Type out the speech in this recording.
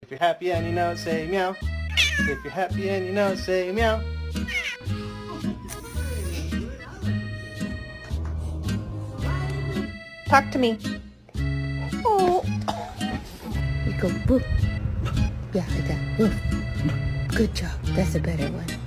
If you're happy and you know it, say meow. If you're happy and you know it, say meow. Talk to me. Oh. You go boo. Yeah, like that. Woof. Good job. That's a better one.